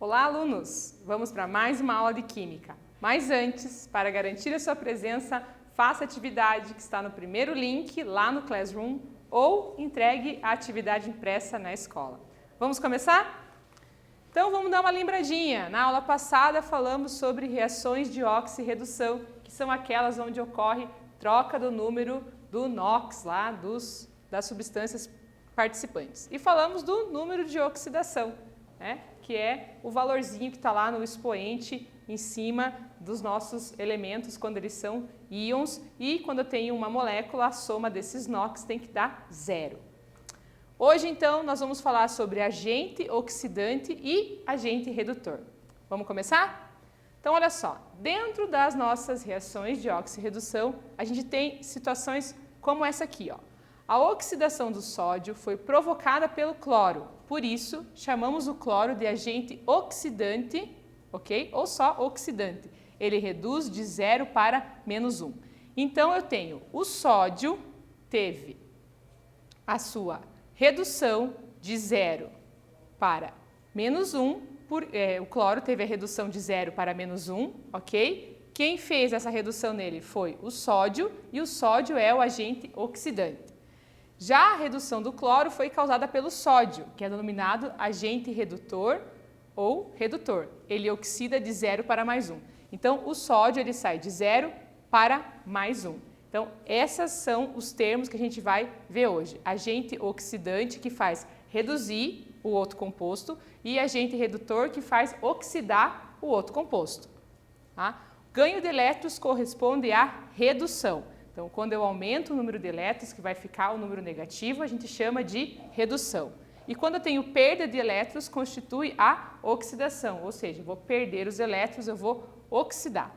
Olá, alunos! Vamos para mais uma aula de Química. Mas antes, para garantir a sua presença, faça a atividade que está no primeiro link lá no Classroom ou entregue a atividade impressa na escola. Vamos começar? Então vamos dar uma lembradinha. Na aula passada falamos sobre reações de oxirredução, que são aquelas onde ocorre troca do número do NOx lá das substâncias participantes. E falamos do número de oxidação, né? Que é o valorzinho que está lá no expoente em cima dos nossos elementos quando eles são íons, e quando eu tenho uma molécula, a soma desses NOx tem que dar 0. Hoje, então, nós vamos falar sobre agente oxidante e agente redutor. Vamos começar? Então, olha só, dentro das nossas reações de oxirredução, a gente tem situações como essa aqui, ó. A oxidação do sódio foi provocada pelo cloro, por isso chamamos o cloro de agente oxidante, ok? Ou só oxidante. Ele reduz de 0 para -1. Então, eu tenho o sódio teve a sua redução de 0 para -1, o cloro teve a redução de 0 para -1, ok? Quem fez essa redução nele foi o sódio, e o sódio é o agente oxidante. Já a redução do cloro foi causada pelo sódio, que é denominado agente redutor ou redutor. Ele oxida de 0 para +1. Então, o sódio ele sai de 0 para +1. Então, esses são os termos que a gente vai ver hoje. Agente oxidante, que faz reduzir o outro composto, e agente redutor, que faz oxidar o outro composto. Tá? Ganho de elétrons corresponde à redução. Então, quando eu aumento o número de elétrons, que vai ficar o número negativo, a gente chama de redução. E quando eu tenho perda de elétrons, constitui a oxidação, ou seja, eu vou perder os elétrons, eu vou oxidar,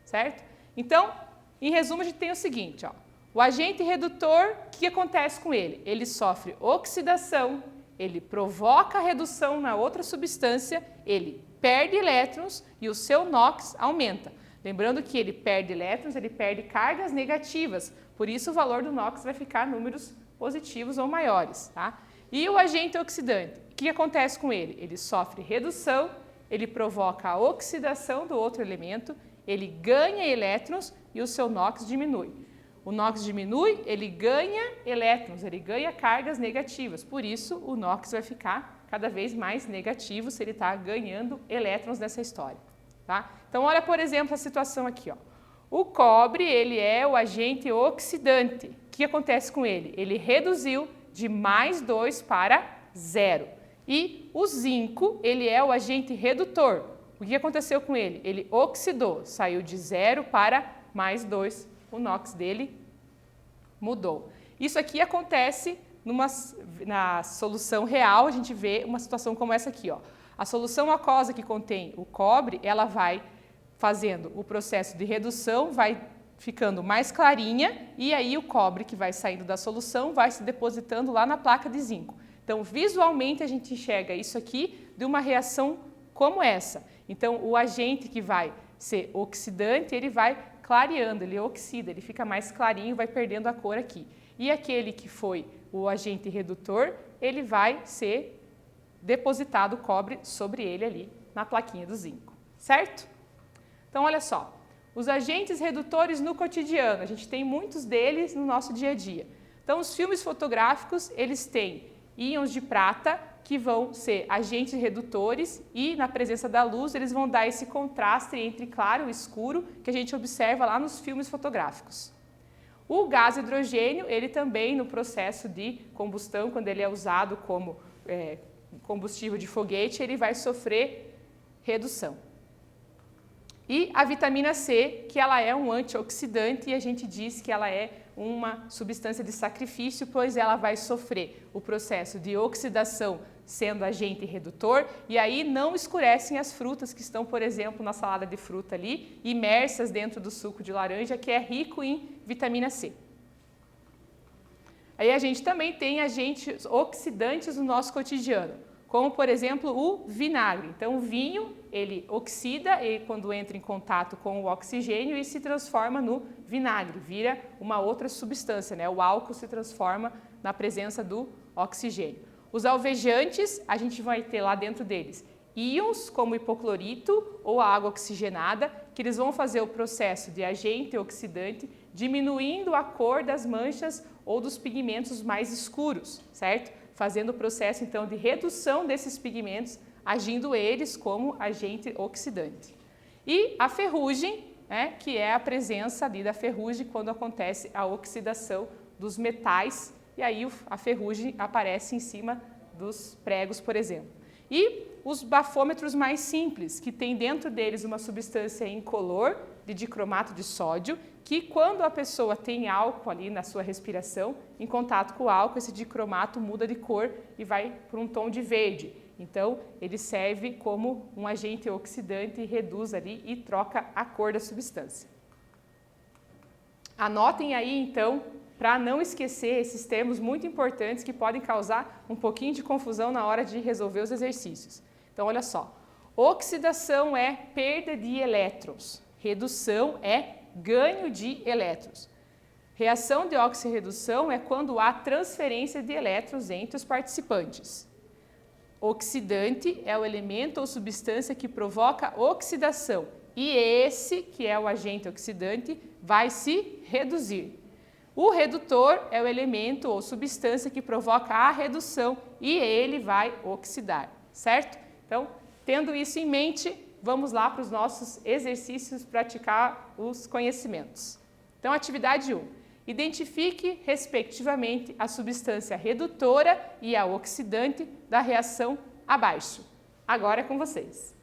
certo? Então, em resumo, a gente tem o seguinte, ó, o agente redutor, o que acontece com ele? Ele sofre oxidação, ele provoca redução na outra substância, ele perde elétrons e o seu NOx aumenta. Lembrando que ele perde elétrons, ele perde cargas negativas, por isso o valor do NOx vai ficar números positivos ou maiores, tá? E o agente oxidante, o que acontece com ele? Ele sofre redução, ele provoca a oxidação do outro elemento, ele ganha elétrons e o seu NOx diminui. O NOx diminui, ele ganha elétrons, ele ganha cargas negativas, por isso o NOx vai ficar cada vez mais negativo se ele está ganhando elétrons nessa história. Tá? Então, olha, por exemplo, a situação aqui. Ó. O cobre, ele é o agente oxidante. O que acontece com ele? Ele reduziu de +2 para 0. E o zinco, ele é o agente redutor. O que aconteceu com ele? Ele oxidou, saiu de 0 para +2. O NOx dele mudou. Isso aqui acontece na solução real, a gente vê uma situação como essa aqui, ó. A solução aquosa que contém o cobre, ela vai fazendo o processo de redução, vai ficando mais clarinha, e aí o cobre que vai saindo da solução vai se depositando lá na placa de zinco. Então, visualmente, a gente enxerga isso aqui de uma reação como essa. Então, o agente que vai ser oxidante, ele vai clareando, ele oxida, ele fica mais clarinho, vai perdendo a cor aqui. E aquele que foi o agente redutor, ele vai ser depositado o cobre sobre ele ali na plaquinha do zinco, certo? Então, olha só, os agentes redutores no cotidiano, a gente tem muitos deles no nosso dia a dia. Então, os filmes fotográficos, eles têm íons de prata, que vão ser agentes redutores, e na presença da luz, eles vão dar esse contraste entre claro e escuro, que a gente observa lá nos filmes fotográficos. O gás hidrogênio, ele também no processo de combustão, quando ele é usado como combustível de foguete, ele vai sofrer redução. E a vitamina C, que ela é um antioxidante, e a gente diz que ela é uma substância de sacrifício, pois ela vai sofrer o processo de oxidação sendo agente redutor, e aí não escurecem as frutas que estão, por exemplo, na salada de fruta ali, imersas dentro do suco de laranja, que é rico em vitamina C. Aí a gente também tem agentes oxidantes no nosso cotidiano, como, por exemplo, o vinagre. Então, o vinho, ele oxida quando entra em contato com o oxigênio e se transforma no vinagre, vira uma outra substância, né? O álcool se transforma na presença do oxigênio. Os alvejantes, a gente vai ter lá dentro deles íons como hipoclorito ou a água oxigenada, que eles vão fazer o processo de agente oxidante, diminuindo a cor das manchas ou dos pigmentos mais escuros, certo? Fazendo o processo então de redução desses pigmentos, agindo eles como agente oxidante. E a ferrugem, né, que é a presença ali da ferrugem quando acontece a oxidação dos metais, e aí a ferrugem aparece em cima dos pregos, por exemplo. E os bafômetros mais simples, que tem dentro deles uma substância incolor de dicromato de sódio, que quando a pessoa tem álcool ali na sua respiração, em contato com o álcool, esse dicromato muda de cor e vai para um tom de verde. Então, ele serve como um agente oxidante e reduz ali e troca a cor da substância. Anotem aí, então, para não esquecer esses termos muito importantes que podem causar um pouquinho de confusão na hora de resolver os exercícios. Então, olha só. Oxidação é perda de elétrons. Redução é ganho de elétrons. Reação de oxirredução é quando há transferência de elétrons entre os participantes. Oxidante é o elemento ou substância que provoca oxidação e esse, que é o agente oxidante, vai se reduzir. O redutor é o elemento ou substância que provoca a redução e ele vai oxidar, certo? Então, tendo isso em mente, vamos lá para os nossos exercícios praticar os conhecimentos. Então, atividade 1. Identifique, respectivamente, a substância redutora e a oxidante da reação abaixo. Agora é com vocês.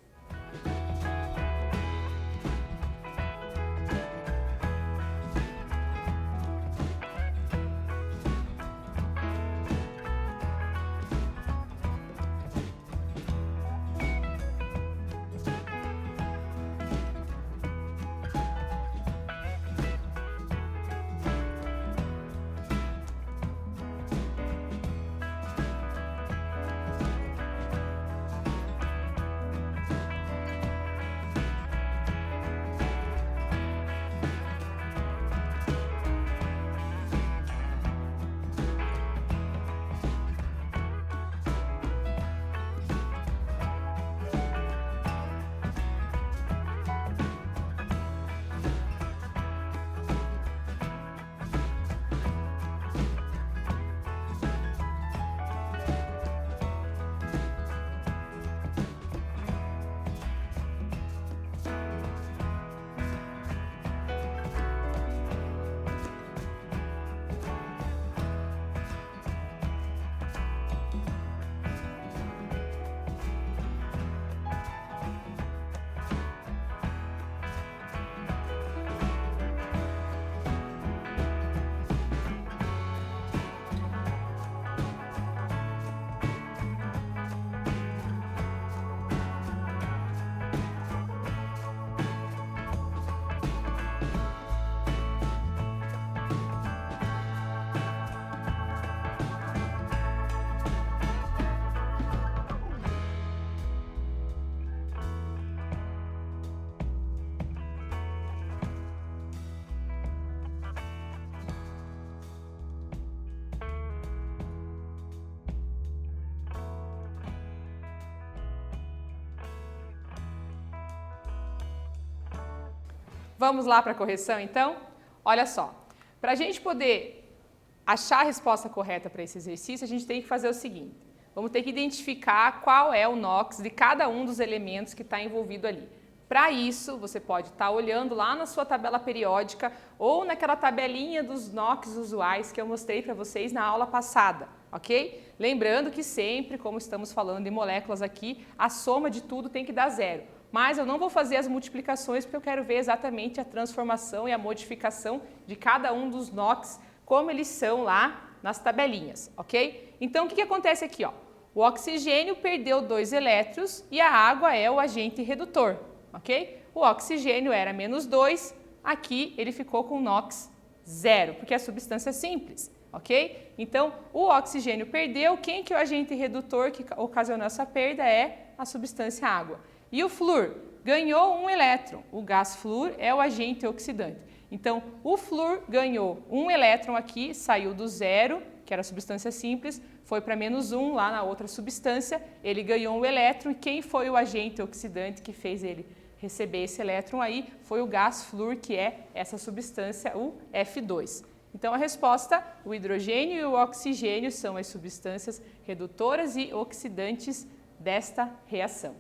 Vamos lá para a correção, então? Olha só, para a gente poder achar a resposta correta para esse exercício, a gente tem que fazer o seguinte. Vamos ter que identificar qual é o NOx de cada um dos elementos que está envolvido ali. Para isso, você pode estar olhando lá na sua tabela periódica ou naquela tabelinha dos NOx usuais que eu mostrei para vocês na aula passada, ok? Lembrando que sempre, como estamos falando de moléculas aqui, a soma de tudo tem que dar zero. Mas eu não vou fazer as multiplicações porque eu quero ver exatamente a transformação e a modificação de cada um dos NOx, como eles são lá nas tabelinhas, ok? Então, o que acontece aqui, ó? O oxigênio perdeu 2 elétrons e a água é o agente redutor, ok? O oxigênio era -2, aqui ele ficou com NOx 0, porque é substância simples, ok? Então, o oxigênio perdeu, quem que é o agente redutor que ocasionou essa perda é a substância água. E o flúor ganhou 1 elétron, o gás flúor é o agente oxidante. Então, o flúor ganhou 1 elétron aqui, saiu do 0 que era a substância simples, foi para -1 lá na outra substância, ele ganhou um elétron e quem foi o agente oxidante que fez ele receber esse elétron aí foi o gás flúor, que é essa substância, o F2. Então a resposta, o hidrogênio e o oxigênio são as substâncias redutoras e oxidantes desta reação,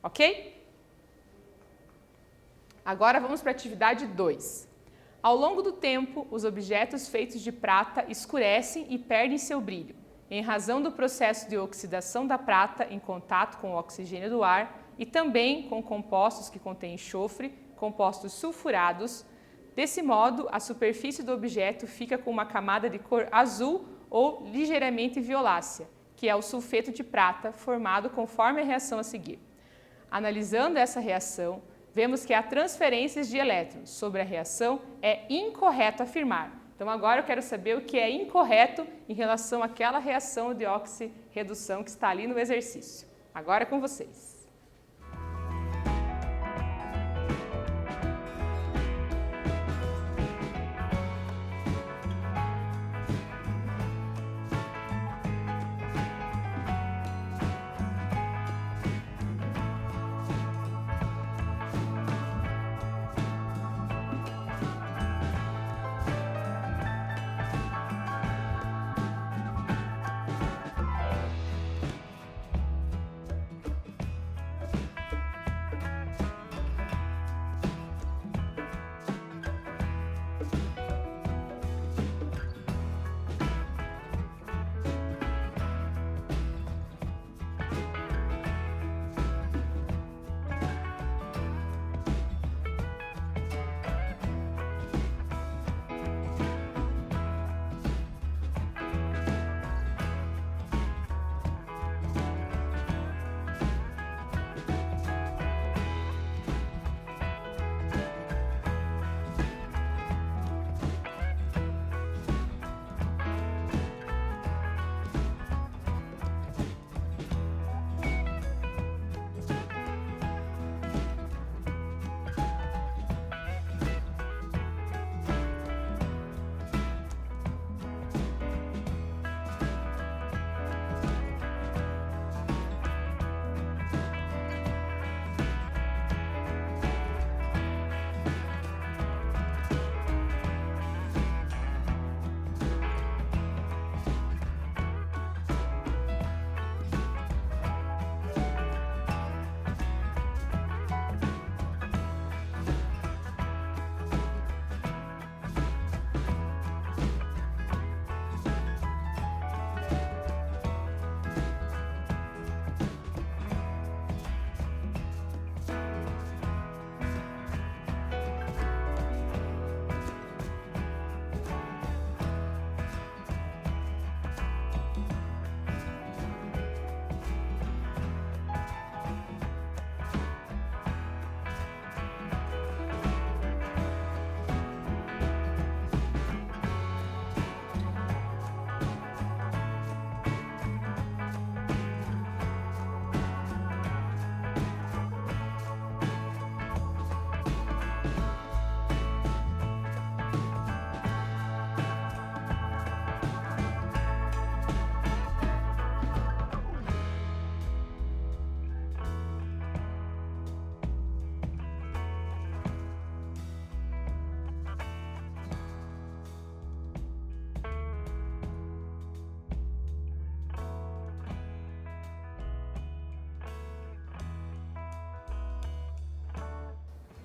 ok? Agora vamos para a atividade 2. Ao longo do tempo, os objetos feitos de prata escurecem e perdem seu brilho, em razão do processo de oxidação da prata em contato com o oxigênio do ar e também com compostos que contêm enxofre, compostos sulfurados. Desse modo, a superfície do objeto fica com uma camada de cor azul ou ligeiramente violácea, que é o sulfeto de prata formado conforme a reação a seguir. Analisando essa reação, vemos que há transferências de elétrons. Sobre a reação, é incorreto afirmar. Então agora eu quero saber o que é incorreto em relação àquela reação de oxirredução que está ali no exercício. Agora é com vocês.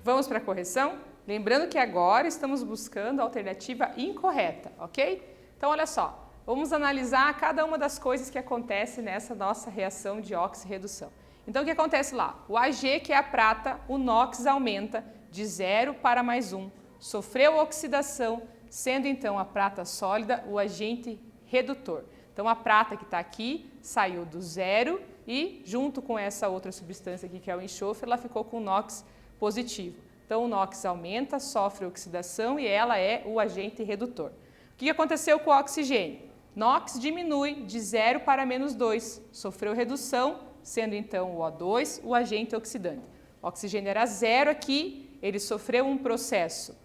Vamos para a correção? Lembrando que agora estamos buscando a alternativa incorreta, ok? Então, olha só, vamos analisar cada uma das coisas que acontece nessa nossa reação de oxirredução. Então, o que acontece lá? O Ag, que é a prata, o NOx aumenta de 0 para +1. Sofreu oxidação, sendo então a prata sólida o agente redutor. Então, a prata que está aqui saiu do 0 e, junto com essa outra substância aqui, que é o enxofre, ela ficou com NOx positivo. Então, o NOx aumenta, sofre oxidação e ela é o agente redutor. O que aconteceu com o oxigênio? NOx diminui de 0 para -2, sofreu redução, sendo então o O2 o agente oxidante. O oxigênio era 0 aqui, ele sofreu um processo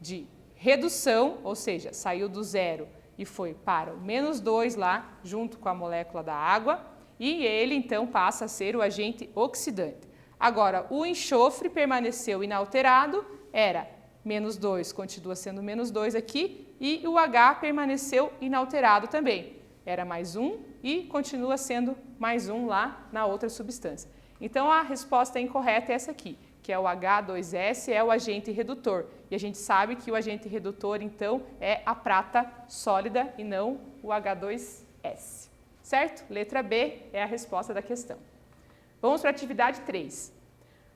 de redução, ou seja, saiu do 0 e foi para o -2 lá, junto com a molécula da água, e ele então passa a ser o agente oxidante. Agora, o enxofre permaneceu inalterado, era -2, continua sendo -2 aqui, e o H permaneceu inalterado também. Era +1 e continua sendo +1 lá na outra substância. Então, a resposta incorreta é essa aqui, que é o H2S, é o agente redutor. E a gente sabe que o agente redutor, então, é a prata sólida e não o H2S. Certo? Letra B é a resposta da questão. Vamos para a atividade 3.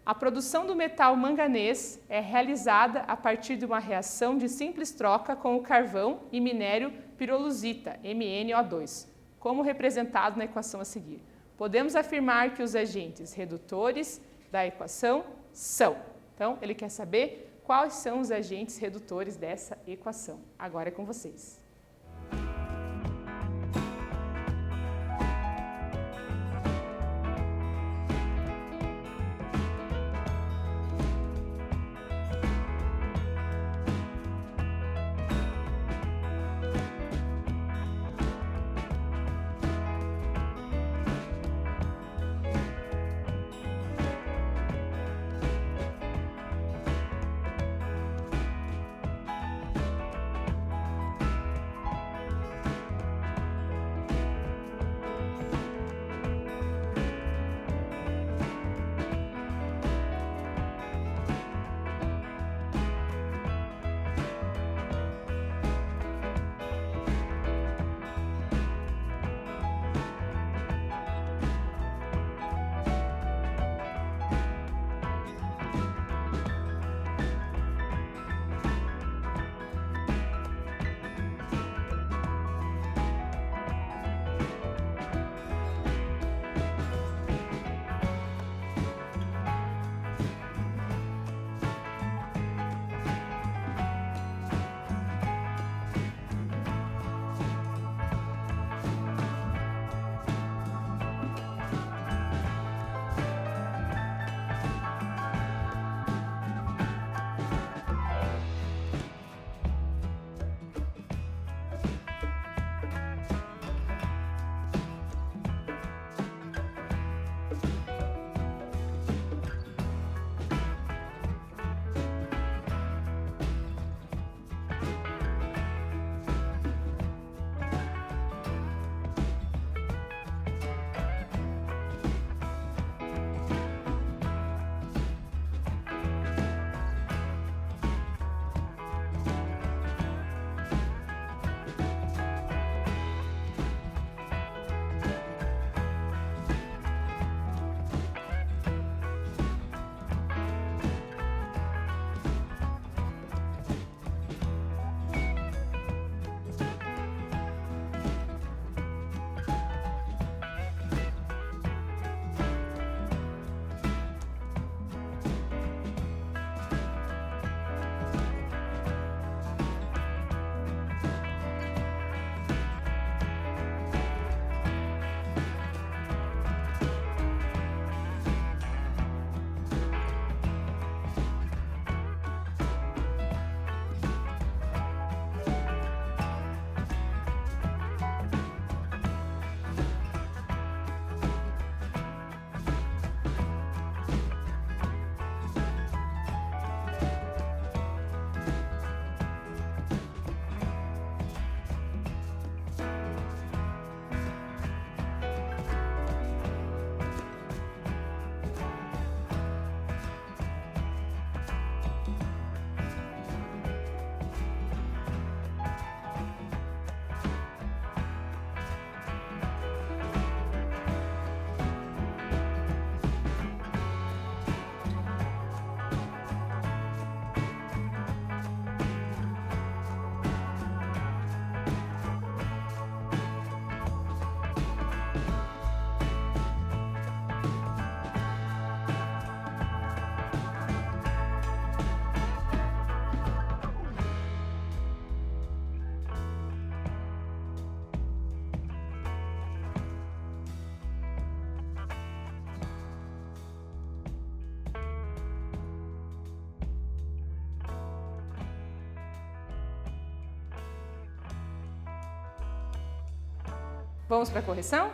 A produção do metal manganês é realizada a partir de uma reação de simples troca com o carvão e minério pirolusita, MnO2, como representado na equação a seguir. Podemos afirmar que os agentes redutores da equação são. Então, ele quer saber quais são os agentes redutores dessa equação. Agora é com vocês. Vamos para a correção?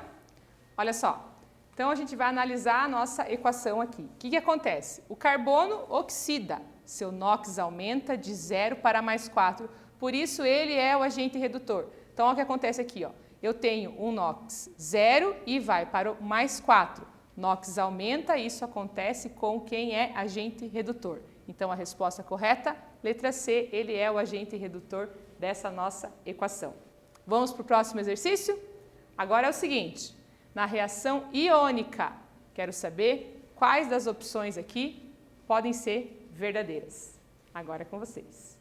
Olha só. Então, a gente vai analisar a nossa equação aqui. O que acontece? O carbono oxida, seu NOx aumenta de 0 para mais 4, por isso ele é o agente redutor. Então, olha o que acontece aqui, ó. Eu tenho um NOx 0 e vai para o mais 4. NOx aumenta, isso acontece com quem é agente redutor. Então, a resposta correta, letra C, ele é o agente redutor dessa nossa equação. Vamos para o próximo exercício? Agora é o seguinte, na reação iônica, quero saber quais das opções aqui podem ser verdadeiras. Agora é com vocês.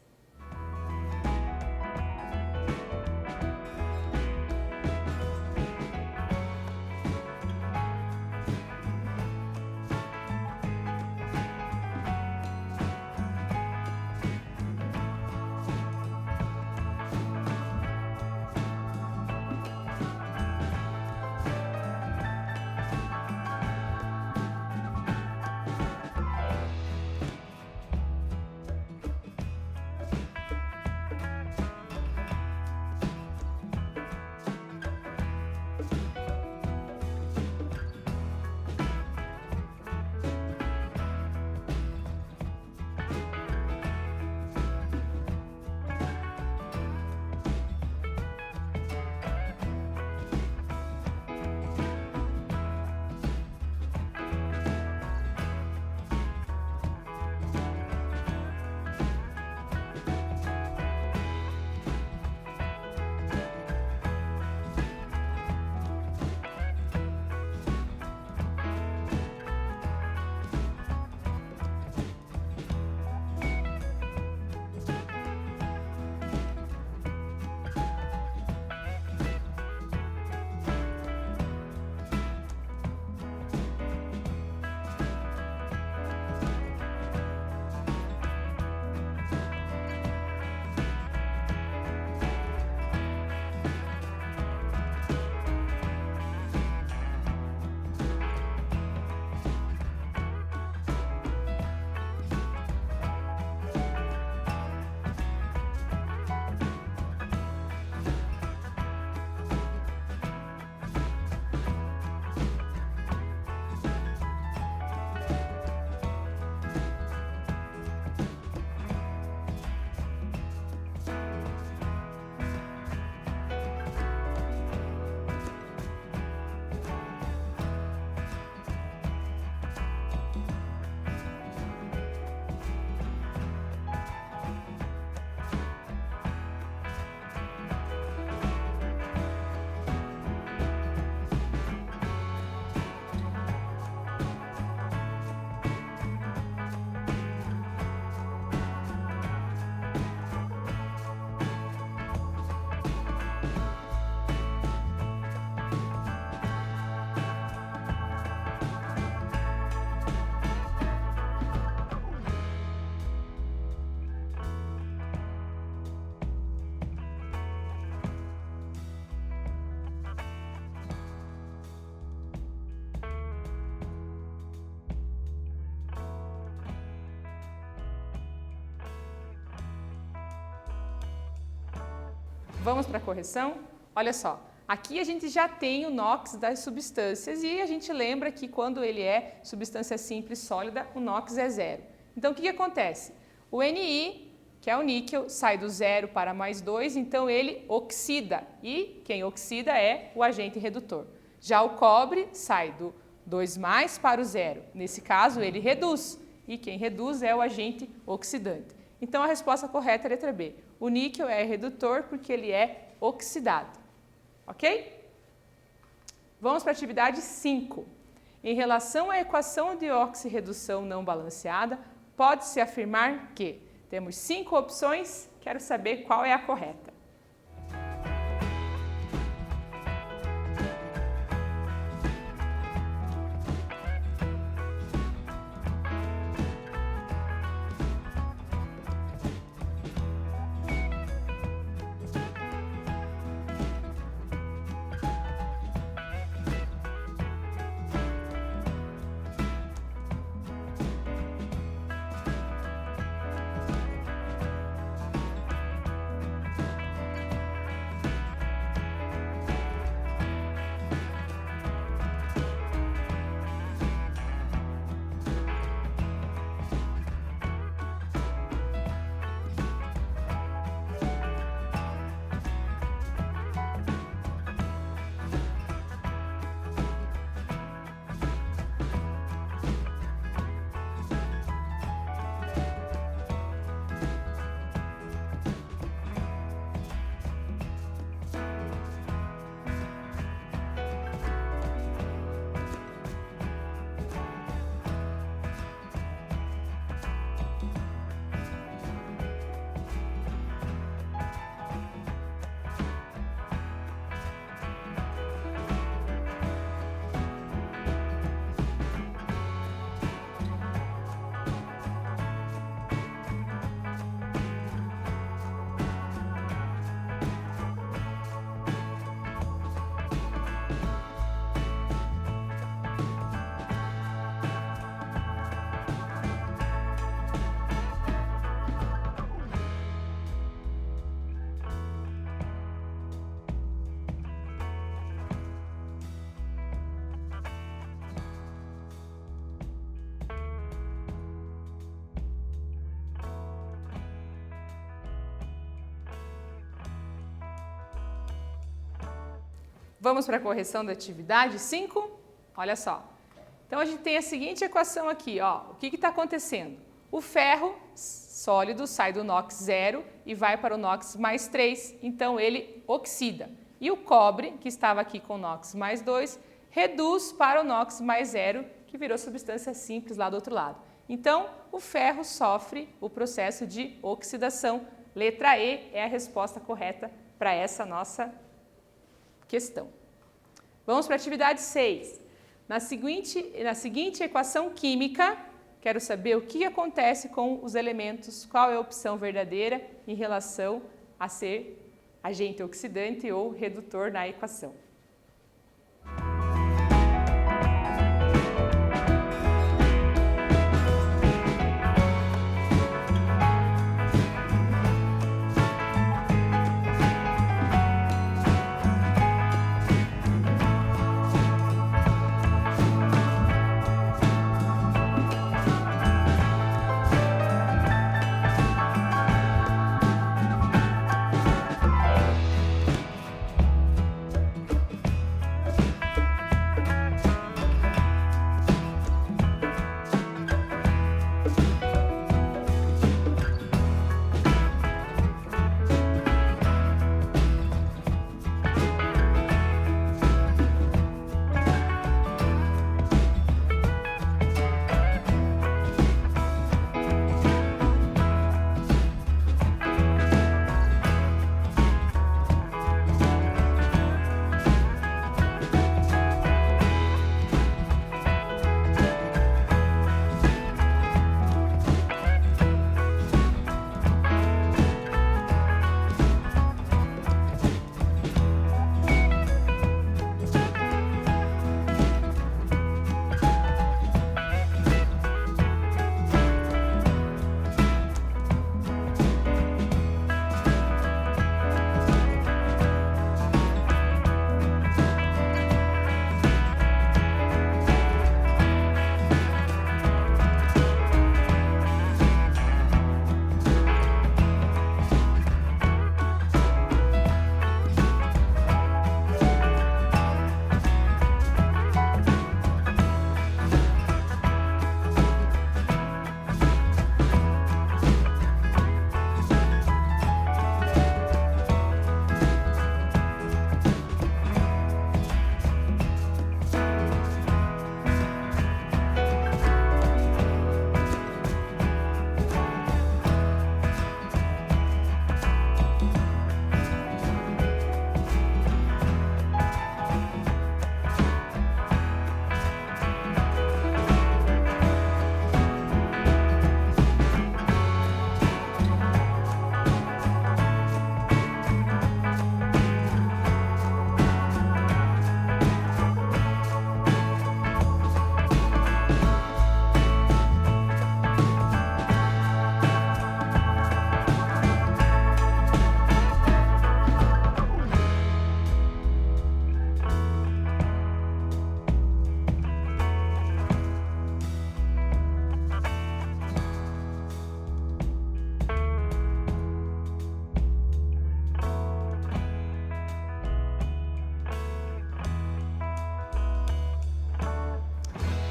Vamos para a correção? Olha só, aqui a gente já tem o NOx das substâncias e a gente lembra que quando ele é substância simples sólida, o NOx é 0. Então, o que acontece? O Ni, que é o níquel, sai do 0 para mais 2, então ele oxida. E quem oxida é o agente redutor. Já o cobre sai do 2 mais para o 0. Nesse caso, ele reduz. E quem reduz é o agente oxidante. Então, a resposta correta é a letra B. O níquel é redutor porque ele é oxidado. Ok? Vamos para a atividade 5. Em relação à equação de oxirredução não balanceada, pode-se afirmar que temos 5 opções, quero saber qual é a correta. Vamos para a correção da atividade 5? Olha só. Então, a gente tem a seguinte equação aqui, ó. O que está acontecendo? O ferro sólido sai do NOx 0 e vai para o NOx mais 3, então ele oxida. E o cobre, que estava aqui com NOx mais 2, reduz para o NOx mais 0, que virou substância simples lá do outro lado. Então, o ferro sofre o processo de oxidação. Letra E é a resposta correta para essa nossa questão. Vamos para a atividade 6. Na seguinte equação química, quero saber o que acontece com os elementos, qual é a opção verdadeira em relação a ser agente oxidante ou redutor na equação.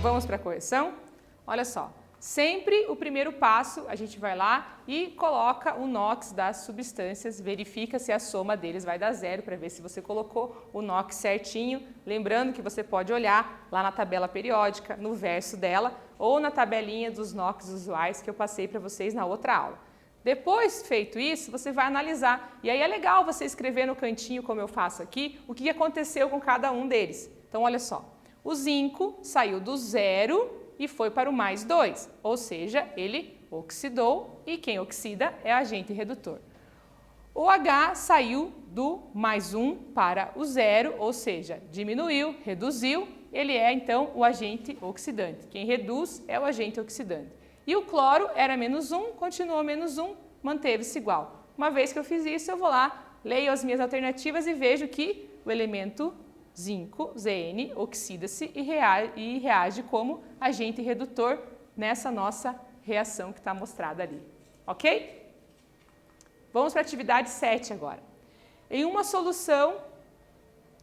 Vamos para a correção? Olha só, sempre o primeiro passo a gente vai lá e coloca o NOx das substâncias, verifica se a soma deles vai dar 0 para ver se você colocou o NOx certinho. Lembrando que você pode olhar lá na tabela periódica, no verso dela, ou na tabelinha dos NOx usuais que eu passei para vocês na outra aula. Depois feito isso, você vai analisar. E aí é legal você escrever no cantinho, como eu faço aqui, o que aconteceu com cada um deles. Então, olha só. O zinco saiu do 0 e foi para o mais 2, ou seja, ele oxidou e quem oxida é agente redutor. O H saiu do mais 1 para o 0, ou seja, diminuiu, reduziu, ele é então o agente oxidante. Quem reduz é o agente oxidante. E o cloro era menos 1, continuou menos 1, manteve-se igual. Uma vez que eu fiz isso, eu vou lá, leio as minhas alternativas e vejo que o elemento zinco, Zn, oxida-se e reage como agente redutor nessa nossa reação que está mostrada ali. Ok? Vamos para a atividade 7 agora. Em uma solução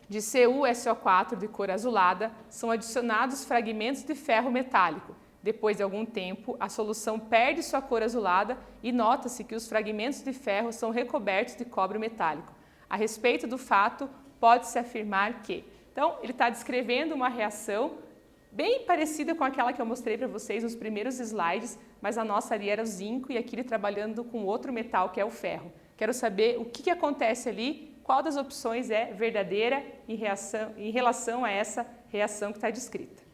de CuSO4 de cor azulada, são adicionados fragmentos de ferro metálico. Depois de algum tempo, a solução perde sua cor azulada e nota-se que os fragmentos de ferro são recobertos de cobre metálico. A respeito do fato, pode-se afirmar que... Então, ele está descrevendo uma reação bem parecida com aquela que eu mostrei para vocês nos primeiros slides, mas a nossa ali era o zinco e aqui ele trabalhando com outro metal que é o ferro. Quero saber o que acontece ali, qual das opções é verdadeira em relação a essa reação que está descrita.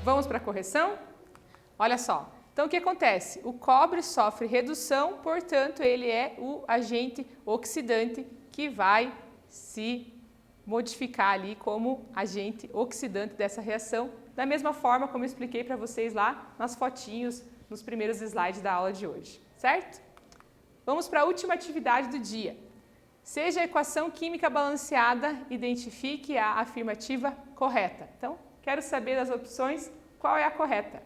Vamos para a correção? Olha só. Então, o que acontece? O cobre sofre redução, portanto, ele é o agente oxidante que vai se modificar ali como agente oxidante dessa reação, da mesma forma como eu expliquei para vocês lá nas fotinhos, nos primeiros slides da aula de hoje, certo? Vamos para a última atividade do dia. Seja a equação química balanceada, identifique a afirmativa correta. Então, quero saber das opções, qual é a correta?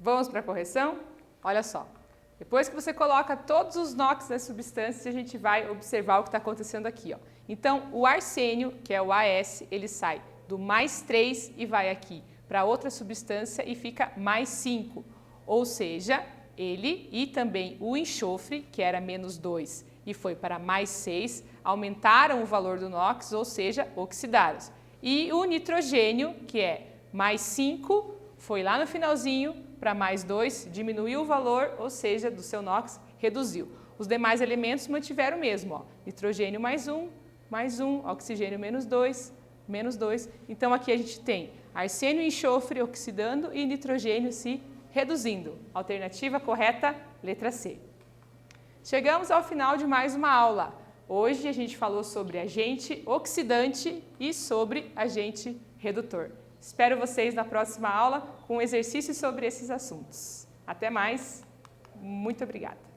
Vamos para a correção? Olha só, depois que você coloca todos os NOx das substâncias, a gente vai observar o que está acontecendo aqui. Ó. Então, o arsênio, que é o AS, ele sai do mais 3 e vai aqui para outra substância e fica mais 5. Ou seja, ele e também o enxofre, que era menos 2 e foi para mais 6, aumentaram o valor do NOx, ou seja, oxidaram. E o nitrogênio, que é mais 5, foi lá no finalzinho para mais 2, diminuiu o valor, ou seja, do seu NOx, reduziu. Os demais elementos mantiveram o mesmo, ó. Nitrogênio mais 1, oxigênio menos 2, menos 2. Então aqui a gente tem arsênio e enxofre oxidando e nitrogênio se reduzindo. Alternativa correta, letra C. Chegamos ao final de mais uma aula. Hoje a gente falou sobre agente oxidante e sobre agente redutor. Espero vocês na próxima aula com exercícios sobre esses assuntos. Até mais. Muito obrigada.